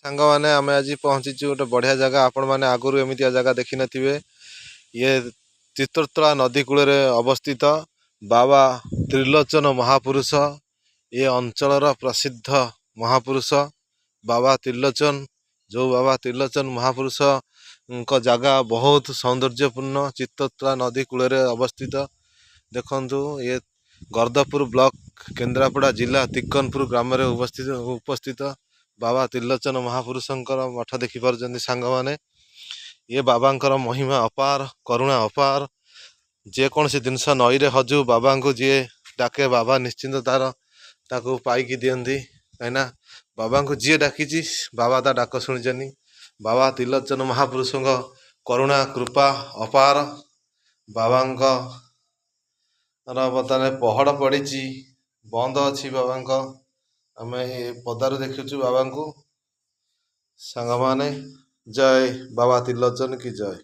ସାଙ୍ଗମାନେ ଆମେ ଆଜି ପହଞ୍ଚିଛୁ ଗୋଟେ ବଢ଼ିଆ ଜାଗା। ଆପଣମାନେ ଆଗରୁ ଏମିତିଆ ଜାଗା ଦେଖିନଥିବେ। ଇଏ ଚିତ୍ରତଳା ନଦୀ କୂଳରେ ଅବସ୍ଥିତ ବାବା ତ୍ରିଲୋଚନ ମହାପୁରୁଷ ଏ ଅଞ୍ଚଳର ପ୍ରସିଦ୍ଧ ମହାପୁରୁଷ ବାବା ତ୍ରିଲୋଚନ। ଯେଉଁ ବାବା ତ୍ରିଲୋଚନ ମହାପୁରୁଷଙ୍କ ଜାଗା ବହୁତ ସୌନ୍ଦର୍ଯ୍ୟପୂର୍ଣ୍ଣ ଚିତ୍ରତଳା ନଦୀ କୂଳରେ ଅବସ୍ଥିତ। ଦେଖନ୍ତୁ ଏ ଗର୍ଦ୍ଦପୁର ବ୍ଲକ କେନ୍ଦ୍ରାପଡ଼ା ଜିଲ୍ଲା ତିକନପୁର ଗ୍ରାମରେ ଉପସ୍ଥିତ ବାବା ତ୍ରିଲୋଚନ ମହାପୁରୁଷଙ୍କର ମଠ ଦେଖିପାରୁଛନ୍ତି ସାଙ୍ଗମାନେ। ଏ ବାବାଙ୍କର ମହିମା ଅପାର, କରୁଣା ଅପାର। ଯେକୌଣସି ଜିନିଷ ନଈରେ ହଜୁ ବାବାଙ୍କୁ ଯିଏ ଡାକେ ବାବା ନିଶ୍ଚିନ୍ତ ତାକୁ ପାଇକି ଦିଅନ୍ତି। କାହିଁକିନା ବାବାଙ୍କୁ ଯିଏ ଡାକିଛି ବାବା ତା ଡାକ ଶୁଣିଛନ୍ତି। ବାବା ତ୍ରିଲୋଚନ ମହାପୁରୁଷଙ୍କ କରୁଣା କୃପା ଅପାର। ବାବାଙ୍କ ବର୍ତ୍ତମାନ ପହଡ଼ ପଡ଼ିଛି, ବନ୍ଦ ଅଛି ବାବାଙ୍କ। ଆମେ ପଦାରୁ ଦେଖୁଛୁ ବାବାଙ୍କୁ। ସାଙ୍ଗମାନେ ଜୟ ବାବା ତ୍ରିଲୋଚନ କି ଜୟ।